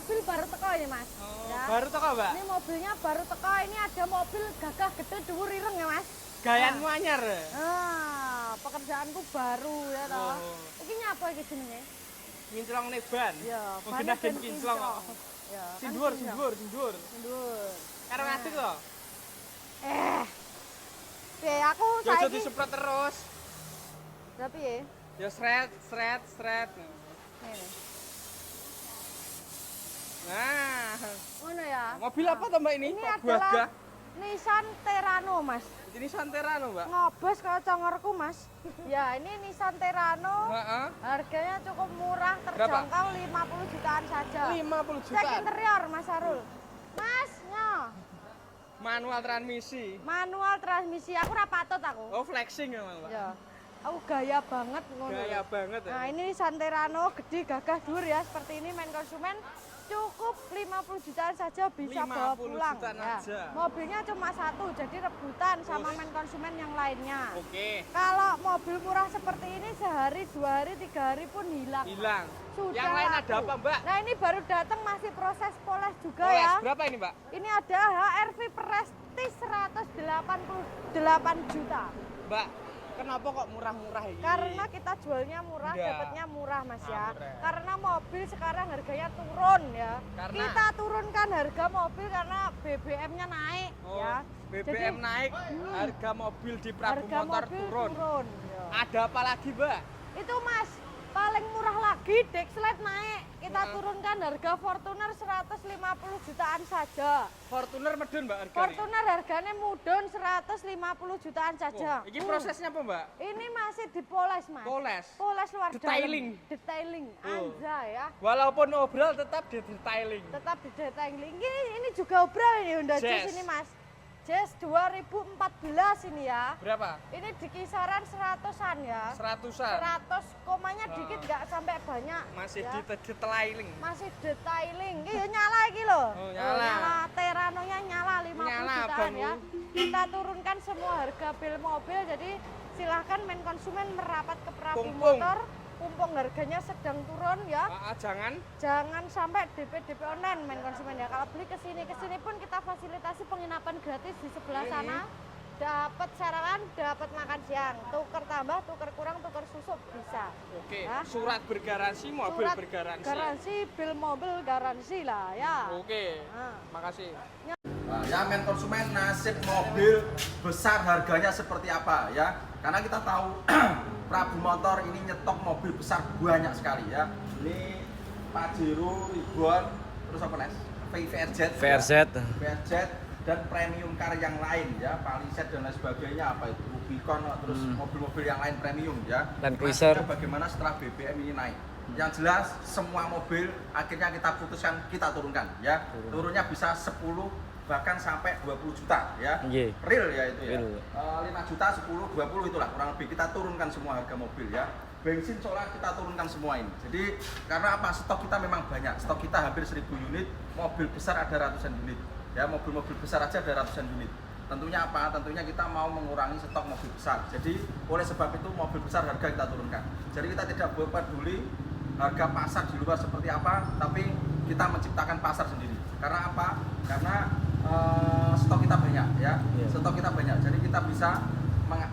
mobil baru teko ini Mas. Oh, Ya. baru teko, Mbak? Ini mobilnya baru teko. Ini ada mobil gagah gede dhuwur ireng ya Mas. Gayanmu anyar. Pekerjaanku baru ya toh. Oh. Iki nyapa iki jenenge? Nginclong nih ban. Ya, Mungkin bannya ada ben kinclong kok. Ya, kan Sindur, kinclong. sindur, sindur. Sindur. Karo Nah. ngadeg kok. Oke, aku Yo aja saiki disemprot terus. tapi ya. Ya sret, sret, sret. Ngene. Nah, Ngono ya. mobil apa toh Mbak ini? Ini Kok adalah gagah? Nissan Terrano, Mas. Ini Santerano, Mbak. Ngobos kalau congorku, Mas. Ya, ini Nissan Terrano. Heeh. Harganya cukup murah, terjangkau 50 jutaan saja. 50 Cek juta. interior, Mas Arul. Mas, nyo. Manual transmisi. Manual transmisi. Aku ra patut aku. Oh, flexing ya, Mbak. Ya. Aku gaya banget ngono. Gaya banget ya. Nah, ini Nissan Terrano gede gagah dhuwur ya. Seperti ini main konsumen cukup 50 jutaan saja bisa bawa 50 pulang jutaan ya. aja. Mobilnya cuma satu, jadi rebutan sama main konsumen yang lainnya. Oke. Kalau mobil murah seperti ini sehari, 2 hari, 3 hari pun hilang. Hilang. Sudah Yang lain laku. ada apa, Mbak? Nah, ini baru datang masih proses poles juga Poles. ya. Berapa ini, Mbak? Ini ada HRV Prestige 188 juta. Mbak, kenapa kok murah-murah ini? Karena kita jualnya murah, Iya. dapatnya murah Mas ya. murah. Karena mobil sekarang harganya turun ya. Karena? Kita turunkan harga mobil karena BBM-nya naik Oh, ya. BBM naik, harga mobil di Prabu Harga Motor mobil turun. ya. Ada apa lagi, Mbak? Itu Mas, paling murah lagi Dexlet naik. Kita turunkan harga Fortuner 150 jutaan saja. Fortuner medun, Mbak, harganya. Fortuner harganya mudun 150 jutaan saja. Oh, ini prosesnya apa, Mbak? Ini masih dipoles, Mas. Poles. Poles luar Detailing. dalam. Detailing. Oh. Anjay ya. Walaupun obral tetap di detailing. Tetap di detailing. Ini juga obral ini Honda Jazz Jazz. ini, Mas. Jazz 2014 ini ya. Berapa? Ini di kisaran 100-an ya. Seratusan. 100 komanya dikit nggak sampai banyak. Masih ya. di detailing. Masih detailing. Iya nyala iki loh. Oh, nyala. Teranonya nyala 50 Nyala, jutaan Bang. ya. Kita turunkan semua harga bil mobil jadi silahkan main konsumen merapat ke Prabu Pumpung. Motor. Pumpung harganya sedang turun ya. Jangan. Jangan sampai DP online main konsumen ya. Kalau beli ke sini pun kita fasilitasi penginapan gratis di sebelah sana. Dapat sarapan, dapat makan siang, tuker tambah, tuker kurang, tuker susup bisa. Oke, Ya. surat bergaransi, mobil Surat bergaransi. Garansi, bil mobil garansi lah ya. Oke, Nah. makasih. Nah, ya main konsumen nasib mobil besar harganya seperti apa ya? Karena kita tahu Prabu Motor ini nyetok mobil besar banyak sekali ya. Ini Pajero, Ribbon, terus apa Nes? VRZ, VRZ. VRZ dan premium car yang lain ya, Palisade dan lain sebagainya apa itu Rubicon terus mobil-mobil yang lain premium ya. Land Cruiser. Nasibnya bagaimana setelah BBM ini naik? Yang jelas semua mobil akhirnya kita putuskan kita turunkan ya. Turunnya bisa 10 bahkan sampai 20 juta ya. Iya. Real ya itu ya. Real. 5 juta, 10, 20 itulah kurang lebih kita turunkan semua harga mobil ya. Bensin solar kita turunkan semua ini. Jadi karena apa? Stok kita memang banyak. Stok kita hampir 1000 unit, mobil besar ada ratusan unit. Ya, mobil-mobil besar aja ada ratusan unit. Tentunya apa? Tentunya kita mau mengurangi stok mobil besar. Jadi oleh sebab itu mobil besar harga kita turunkan. Jadi kita tidak peduli harga pasar di luar seperti apa, tapi kita menciptakan pasar sendiri. Karena apa? Karena stok kita banyak ya. Stok kita banyak. Jadi kita bisa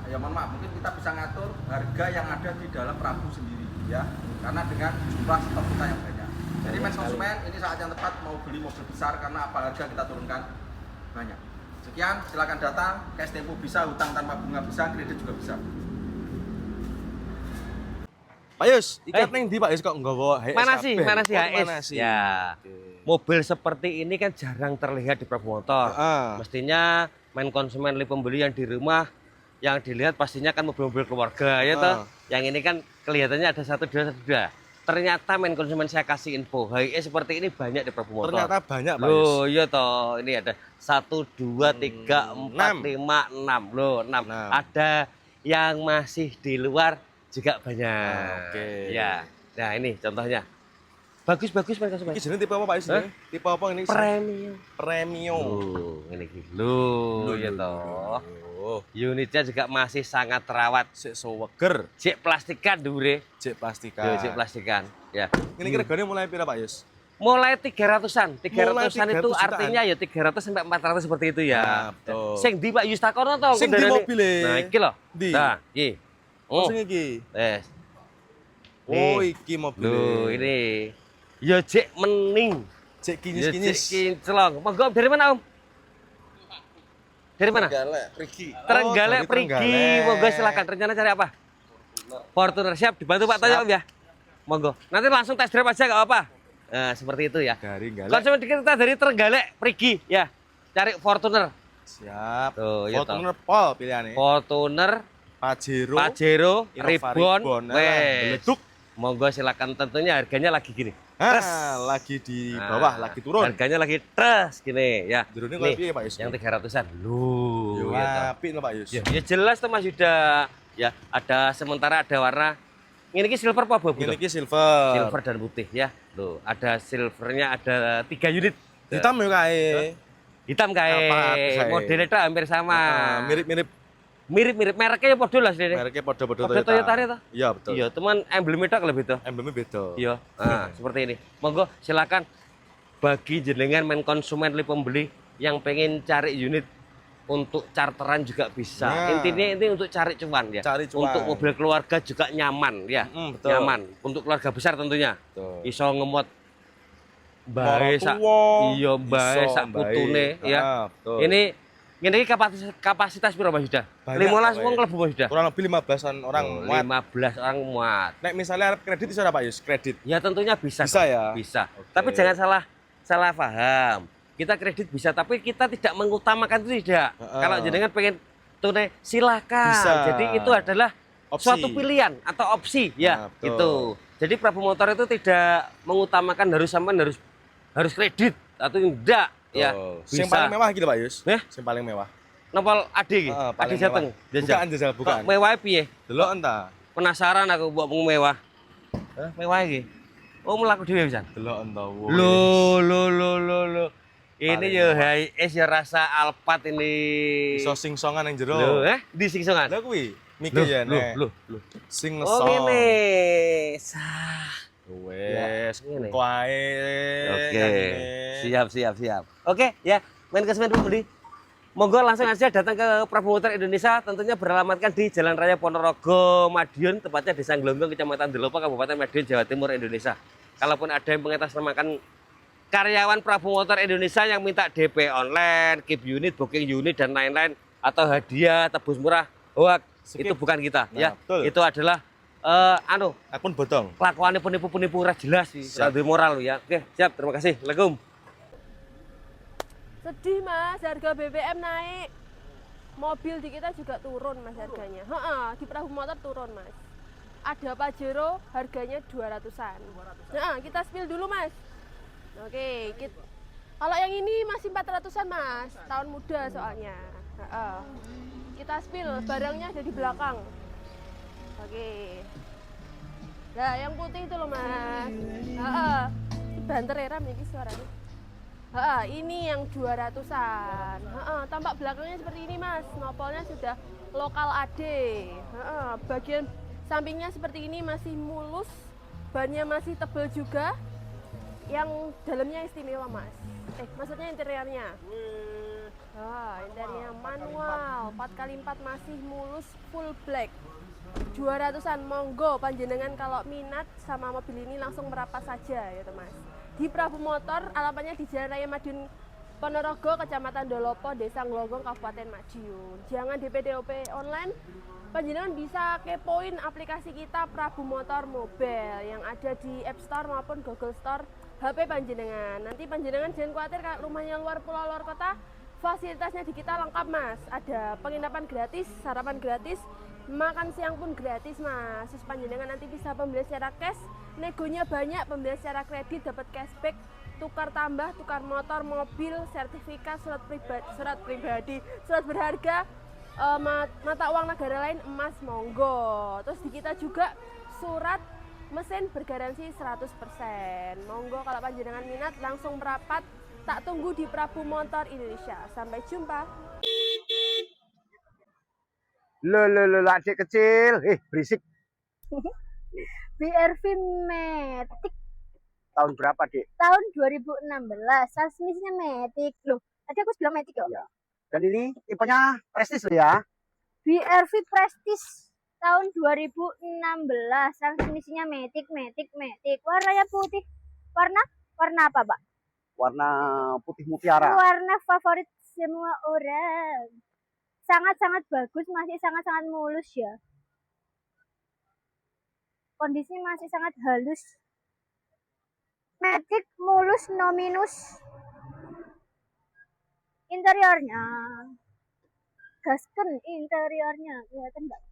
ya mohon maaf, mungkin kita bisa ngatur harga yang ada di dalam Prabu sendiri ya. Karena dengan jumlah stok kita yang banyak. Jadi main konsumen ini saat yang tepat mau beli mobil besar karena apa harga kita turunkan banyak. Sekian, silakan datang, cash tempo bisa, hutang tanpa bunga bisa, kredit juga bisa. Pak Yus, ikat neng di Pak Yus kok nggawa HS Mana sih? kabeh? Mana sih Oh, HS? mana sih? Ya. Oke. Mobil seperti ini kan jarang terlihat di Prabu Motor. Ah. Mestinya main konsumen pembeli yang di rumah yang dilihat pastinya kan mobil-mobil keluarga ya toh. Yang ini kan kelihatannya ada satu dua. Ternyata main konsumen saya kasih info, HS seperti ini banyak di Prabu Motor. Ternyata banyak Pak Yus. Loh, iya toh. Ini ada 1 2 3 4 5 6. Loh, 6. Enam. Ada yang masih di luar juga banyak. Oke. Ya. Nah, ini contohnya. Bagus main konsumen. Ini jenis tipe apa Pak Yus? Hah? Ini? Tipe apa ini? Premium. Premium. Loh, ini iki. Loh, ya toh. Oh, Unitnya juga masih sangat terawat. sik seweger, Cek plastikan dure. cek Yo, plastikan. cek plastikan. Ya. Ini regane mulai pira Pak Yus? Mulai 300-an. 300-an Mulai itu 300 artinya ya 300 sampai 400 seperti itu ya. Nah, betul. Sing di Pak Yustakono to Sing di kendaraan ini? mobile. Nah, iki lho. Di? Nah, iki. Oh, sing iki. Wes. Oh, Nih. iki mobil. Loh, ini. Ya jek mening. Cek Ya kinyis-kinyis. jek kinclong. Monggo dari mana, Om? Dari mana? Galak, Riki. Trenggalek dari Prigi. Trenggalek. Monggo silakan. Rencana cari apa? Fortuner. Siap dibantu Pak Toyo, Om ya. Monggo. Nanti langsung tes drive aja enggak apa-apa. Nah, seperti itu ya. Dari Galek. Konsumen kita dari Trenggalek Prigi ya. Cari Fortuner. Siap. Tuh, ya Fortuner Pol pilihannya. Fortuner, Pajero. Pajero, Innova Ribbon. Ribbon. Nah, Wes. beleduk. Monggo silakan, tentunya harganya lagi gini. Lagi di Nah, bawah, lagi turun. Harganya lagi tres gini ya. Durunnya Nih, kalau piye, Pak Yus? yang 300-an. Loh, Yo, ya toh. apik lho, Pak Yus. Ya jelas tuh Mas Yuda. Ya, ada sementara ada warna. Ini ki silver apa abu? Ini ki silver. Silver dan putih ya. Loh, ada silvernya ada 3 unit. Hitam ya kae. Hitam kae. Apa kae? Modelnya itu hampir sama. Mirip-mirip Mirip-mirip mereknya ya podo lah sini. mereknya podo-podo Podo Toyota toh? Iya, betul. Iya, teman emblemnya tok lebih tuh. Emblemnya beda. Iya. Nah, seperti ini. Monggo silakan bagi jenengan main konsumen li pembeli yang pengen cari unit untuk charteran juga bisa. Nah. Intinya ini untuk cari cuan ya. Cari cuan. Untuk mobil keluarga juga nyaman ya. Betul. Nyaman untuk keluarga besar tentunya. Betul. Iso ngemot bae sak Maratuwa, iya bae iso, sak bae. putune ya. Betul. Ini kapasitas piro Mas Yuda? Banyak, 15 Pak, wong ya. klebu Mas Yuda. kurang lebih 15-an orang Oh, muat. 15 orang muat. Nek misalnya Arab kredit bisa Pak Yus? Kredit. Ya tentunya bisa. Bisa kok. ya? Bisa. Oke. Tapi jangan salah paham. Kita kredit bisa, tapi kita tidak mengutamakan itu tidak. Kalau jenengan pengen tunai silakan. Bisa. Jadi itu adalah Opsi. suatu pilihan atau opsi ya. Nah, betul. Gitu. Jadi Prabu Motor itu tidak mengutamakan harus kredit atau tidak ya. Yang paling mewah gitu Pak Yus? Eh? Yang paling mewah. Nopal ade iki. Paling Ade jateng. mewah. Bukan jajal, bukan. Kok mewah piye? Delok entah. Penasaran aku buat mewah. Hah, mewah iki. Oh, mlaku dhewe pisan. Delok entah. Loh. Ini Paling ya mewah. HIS ya rasa Alphard ini. Iso singsongan yang jero. Loh, di singsongan. Lha kuwi mikir ya nek. Loh. Sing Oh, ngesong. ngene. Sah. Wes, ngene. kok ae. Oke. Siap. Oke, ya. Main konsumen pembeli. Monggo langsung aja datang ke Prabu Motor Indonesia, tentunya beralamatkan di Jalan Raya Ponorogo, Madiun, tepatnya Desa Glonggong, Kecamatan Delopo, Kabupaten Madiun, Jawa Timur, Indonesia. Kalaupun ada yang mengatasnamakan karyawan Prabu Motor Indonesia yang minta DP online, keep unit, booking unit, dan lain-lain, atau hadiah, tebus murah, hoax, Skip. itu bukan kita. Nah, Ya, betul. itu adalah Akun bodong. kelakuannya penipu-penipu ora jelas sih, ora duwe moral ya. Oke, siap, terima kasih. Assalamualaikum. Sedih Mas, harga BBM naik. Mobil di kita juga turun Mas harganya. Di Prabu Motor turun Mas. Ada Pajero harganya 200-an. Nah, kita spill dulu Mas. Oke, kalau yang ini masih 400-an Mas, tahun muda soalnya. Kita spill, barangnya ada di belakang. Oke. Nah, yang putih itu loh Mas. Banter ya Ram ini suaranya. Ini yang 200-an. Tampak belakangnya seperti ini Mas. Nopolnya sudah lokal AD. Bagian sampingnya seperti ini masih mulus. Bannya masih tebal juga. Yang dalamnya istimewa Mas. Maksudnya interiornya. Interiornya manual 4x4 masih mulus full black. 200-an, monggo panjenengan kalau minat sama mobil ini langsung merapat saja ya Mas. Di Prabu Motor, alamatnya di Jalan Raya Madiun Ponorogo, Kecamatan Dolopo, Desa Glonggong, Kabupaten Madiun. Jangan DP DOP online, panjenengan bisa kepoin aplikasi kita Prabu Motor Mobile yang ada di App Store maupun Google Store HP panjenengan. Nanti panjenengan jangan khawatir kalau rumahnya luar pulau luar kota, fasilitasnya di kita lengkap Mas. Ada penginapan gratis, sarapan gratis, makan siang pun gratis Mas. Terus panjenengan nanti bisa pembelian secara cash, negonya banyak, pembelian secara kredit dapat cashback, tukar tambah, tukar motor, mobil, sertifikat, surat pribadi, surat berharga, mata uang negara lain, emas, monggo. Terus di kita juga surat mesin bergaransi 100%. Monggo kalau panjenengan minat langsung merapat, tak tunggu di Prabu Motor Indonesia. Sampai jumpa. Lo, adik kecil. Berisik. BRV Matic Tahun berapa, Dik? Tahun 2016. Transmisinya Matic. Loh, tadi aku bilang Matic ya? Iya. Dan ini tipenya Prestige loh ya. BRV Prestige tahun 2016. Transmisinya Matic. Warnanya putih. Warna apa, Pak? Warna putih mutiara. Warna favorit semua orang. Sangat-sangat bagus, masih sangat-sangat mulus ya. Kondisinya masih sangat halus. Matic mulus no minus. Interiornya, gasken interiornya, kelihatan nggak?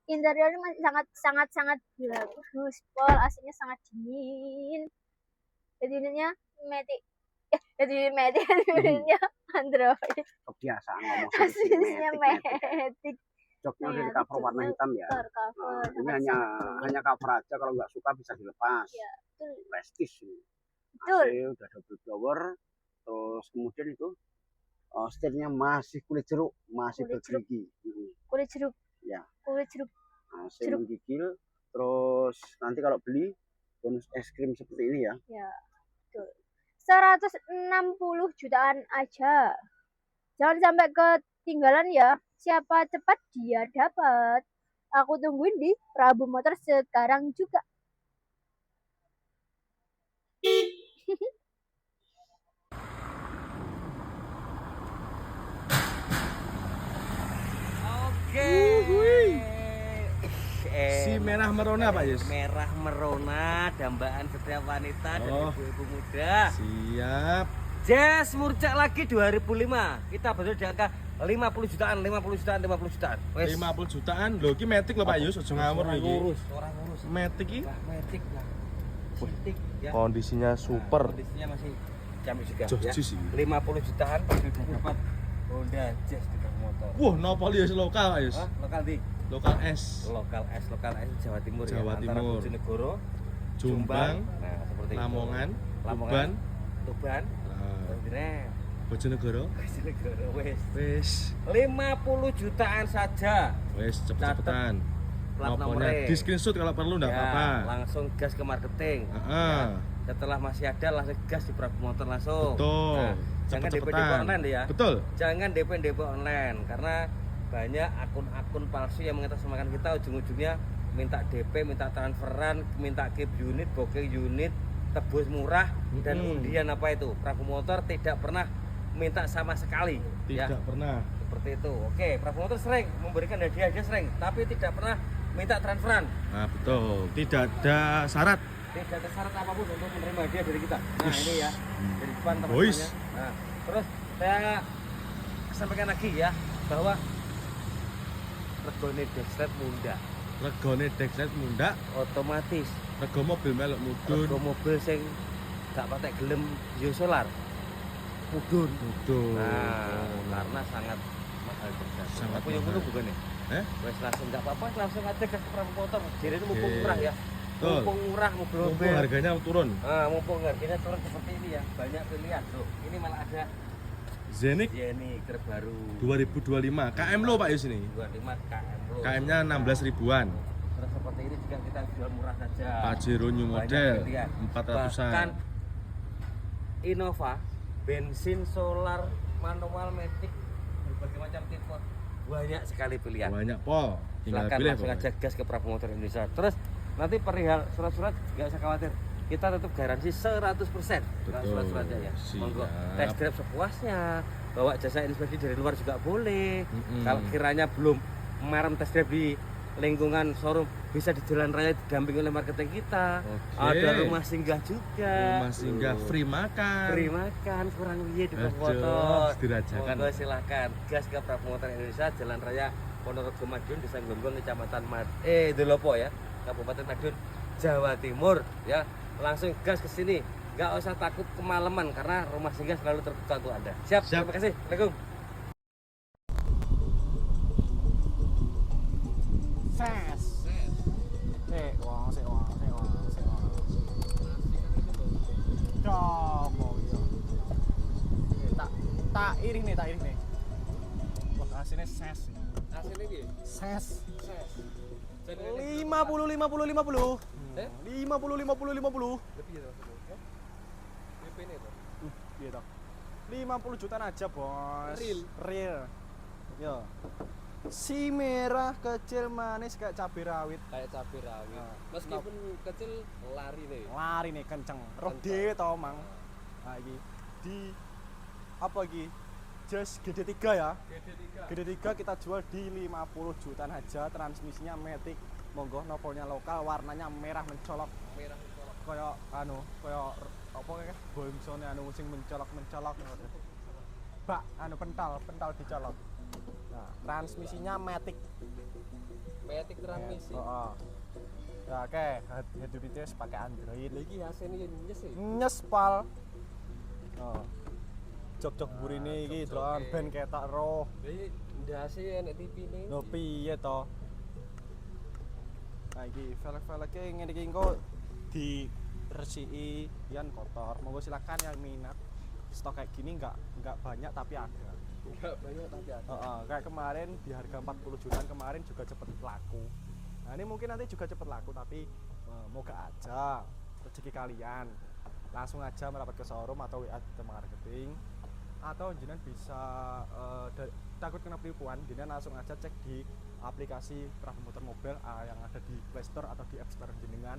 Interiornya masih sangat bagus. Pol AC-nya sangat dingin. Jadinya Matic. Jadinya Android. Kebiasaan ngomong Aslinya Matic. Matic. Joknya udah di cover warna hitam ya. Cover. Ini hanya cover aja, kalau nggak suka bisa dilepas. Ya, betul. Prestige ini. Betul. AC udah double blower, terus kemudian itu setirnya masih kulit jeruk, masih Kulit jeruk. bergerigi. Kulit jeruk. Ya. Kulit jeruk. AC Jeruk. menggigil, terus nanti kalau beli bonus es krim seperti ini ya. Ya, betul. 160 jutaan aja. Jangan sampai ketinggalan ya. Siapa cepat dia dapat. Aku tungguin di Prabu Motor sekarang juga. Oke. Si merah merona Pak Yus. Merah merona, dambaan setiap wanita dan Oh. ibu-ibu muda. Siap. Jazz Murcak lagi 2005. Kita berada di angka 50 jutaan. Wes. 50 jutaan. Loh, iki Matic lho Pak Yus, aja ngawur iki. Orang ngurus. Matic iki Lah, Matic lah. Matic ya. kondisinya super. Kondisinya masih jamin juga Jos ya. jus iki. 50 jutaan sudah dapat Honda Jazz di motor. Wah, nopo Yus lokal Pak Yus. Hah? Lokal di Lokal S. lokal S Jawa Timur Jawa ya. Antara Timur. Bojonegoro, Jombang, nah seperti Lamongan, Lamongan, Tuban, Tuban, nah, Bojonegoro, Bojonegoro. Bojonegoro wes. Wes, 50 jutaan saja. wes cepet-cepetan. Plat Noponya nomornya. di screenshot kalau perlu enggak Ya, apa-apa. langsung gas ke marketing. Heeh. Ya, setelah masih ada langsung gas di Prabu Motor langsung. Betul. Nah, jangan DP Cepet-cepetan. online ya. Betul. Jangan DP online karena banyak akun-akun palsu yang mengatasnamakan kita, ujung-ujungnya minta DP, minta transferan, minta keep unit, booking unit, tebus murah dan undian apa itu. Prabu Motor tidak pernah minta sama sekali. Tidak Ya, pernah. seperti itu. Oke, Prabu Motor sering memberikan hadiah-hadiah sering, tapi tidak pernah minta transferan. Nah, betul. Tidak ada syarat. Tidak ada syarat apapun untuk menerima hadiah dari kita. Nah, Ush. ini ya dari depan Boys. teman-temannya. Nah, terus saya sampaikan lagi ya bahwa regone Dexlet munda, Regone Dexlet munda, otomatis rego mobil melok mudun. rego mobil sing gak patek gelem yo solar mudun. Mudun. Nah, karena sangat mahal juga. Sangat Aku yang mahal. perlu bukan ya? Wes langsung nggak apa-apa, langsung aja ke Prabu Motor. Jadi itu mumpung Oke. murah ya. Betul. Mumpung murah Mumpung mobil-mobil. harganya turun. Mumpung harganya turun seperti ini ya, banyak pilihan tuh. Ini malah ada Zenik Yeni terbaru 2025. KM lo Pak Yus ini. 25 KM Pro. KM-nya 16 ribuan. Terus seperti ini juga kita jual murah saja. Pajero new Banyak model pilihan. 400-an. Bahkan Innova, bensin, solar, manual, matic, berbagai macam tipe, banyak sekali pilihan. Banyak pol. Tinggal Silakan pilih langsung aja pokoknya. gas ke Prabu Motor Indonesia. Terus nanti perihal surat-surat nggak usah khawatir. Kita tetap garansi 100%. Kalau Betul. surat-suratnya ya. Monggo Siap. test drive sepuasnya. Bawa jasa inspeksi dari luar juga boleh. Mm-mm. Kalau kiranya belum merem test drive di lingkungan showroom, bisa di jalan raya didampingi oleh marketing kita. Oke. Ada rumah singgah juga. Rumah singgah Tuh. free makan. Free makan kurang piye di Prabu Aduh, Motor. dirajakan. Monggo silakan gas ke Prabu Motor Indonesia, Jalan Raya Ponorogo Madiun, Desa Gonggong, Kecamatan Delopo ya, Kabupaten Madiun, Jawa Timur ya. Langsung gas ke sini. Nggak usah takut kemalaman karena rumah singgah selalu terbuka untuk Anda. Siap. Siap. Terima kasih. Assalamualaikum. Tak iring nih. Wah, hasilnya ses. Hasilnya ini Ses. 5 50 50 50. 50 50 50. Lebih ya maksudnya. DP ini tuh. Iya toh. 50 jutaan aja, Bos. Real. Yo. Si merah kecil manis kayak cabai rawit. Kayak cabai rawit. Nah, Meskipun kecil lari nih. Lari nih kenceng. Roh Kenceng. dhewe to, Mang. Nah, iki di apa iki? Just GD3 ya. GD3 kita jual di 50 jutaan aja, transmisinya matic. Monggo nopolnya lokal, warnanya merah mencolok. Merah mencolok. Kayak kayak apa kayak bonsone sing mencolok. Bak pental dicolok. Nah, transmisinya matic. Matic transmisi. Heeh. Ya oke, head unitnya pakai Android. Lagi hasilnya nyes sih. Nyes pal. Oh. Jok-jok burine iki drone ben ketok roh. Jadi ndase enek TV ini. Lho piye to? Nah iki velg-velge ngene iki engko diresiki yan kotor. Monggo silakan yang minat. Stok kayak gini enggak banyak tapi ada. Enggak banyak tapi ada. Kayak kemarin di harga 40 jutaan kemarin juga cepet laku. Nah ini mungkin nanti juga cepet laku tapi moga aja rezeki kalian langsung aja merapat ke showroom atau WA ke marketing atau jenengan bisa takut kena penipuan jenengan langsung aja cek di aplikasi Prabu Motor Mobile yang ada di Play Store atau di App Store jenengan.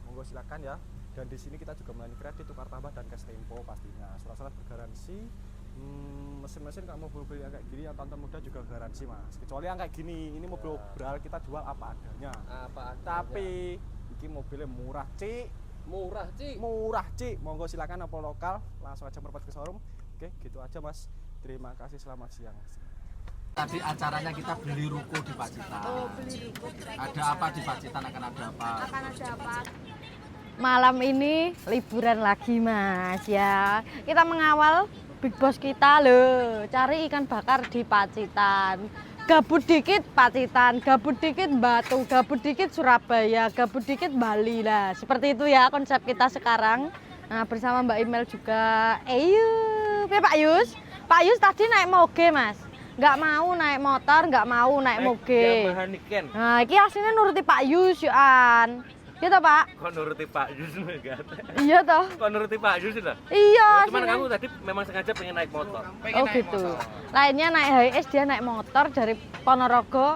Monggo silakan ya. Dan di sini kita juga melayani kredit, tukar tambah dan cash tempo pastinya. Surat-surat bergaransi. Mesin-mesin kalau mobil yang kayak gini yang tonton muda juga garansi mas. Kecuali yang kayak gini, ini mobil obral kita jual apa adanya. Apa adanya. Tapi ini mobilnya murah cik. Murah, Cik. Monggo silakan apa lokal langsung aja merapat ke showroom. Oke, gitu aja mas. Terima kasih, selamat siang. Tadi acaranya kita beli ruko di Pacitan. Beli ruko. Ada apa di Pacitan, akan ada apa? Akan ada apa? Malam ini liburan lagi mas ya. Kita mengawal Big Boss kita loh, cari ikan bakar di Pacitan. Gabut dikit Pacitan, gabut dikit Batu, gabut dikit Surabaya, gabut dikit Bali lah. Seperti itu ya konsep kita sekarang. Nah, bersama Mbak Imel juga. Pak Yus. Pak Yus tadi naik moge, Mas. Nggak mau naik motor, nggak mau naik moge. Nah, ini aslinya nuruti Pak Yus, Yuan. Iya toh, Pak? Kok nuruti Pak Yus enggak? Iya toh. Kok nuruti Pak Yus itu? Iya. Cuman aslinya. kamu tadi memang sengaja pengen naik motor. Oh gitu. Lainnya naik HIS, dia naik motor dari Ponorogo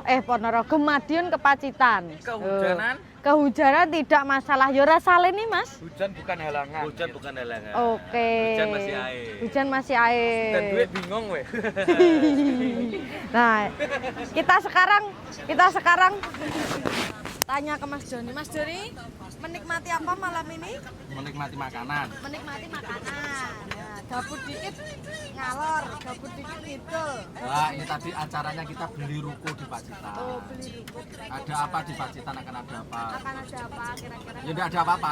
Madiun ke Pacitan. Kehujanan? Kehujanan tidak masalah. Yora saleh nih mas. Hujan bukan halangan. Hujan bukan halangan. Oke. Hujan masih air. Hujan masih air. Dan duit bingung weh. Nah, kita sekarang tanya ke Mas Joni. Mas Joni, menikmati apa malam ini? Menikmati makanan. Menikmati makanan. Nah, gabut dikit ngalor, gabut dikit ngidul. Wah, ini tadi acaranya kita beli ruko di Pacitan. Oh, beli ruko. Ada apa di Pacitan, akan ada apa? Akan ada apa kira-kira? Ya tidak ada apa-apa.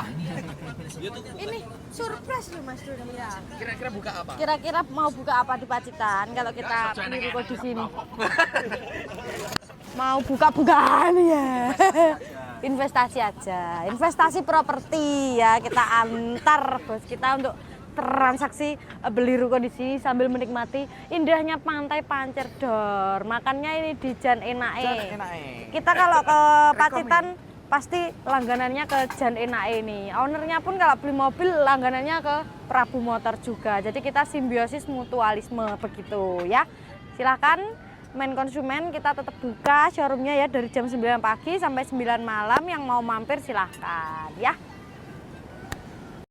Ini surprise loh Mas Joni ya. Kira-kira buka apa? Kira-kira mau buka apa di Pacitan kalau kita beli ruko di sini? Mau buka-bukaan ya. Investasi aja, investasi properti ya, kita antar bos kita untuk transaksi beli ruko di sini sambil menikmati indahnya pantai Pancerdor. Makannya ini di Jan Enae. Kita kalau ke Pacitan pasti langganannya ke Jan Enae ini. Ownernya pun kalau beli mobil langganannya ke Prabu Motor juga. Jadi kita simbiosis mutualisme begitu ya. Silakan main konsumen, kita tetap buka showroomnya ya dari jam 9 pagi sampai 9 malam. Yang mau mampir silahkan ya.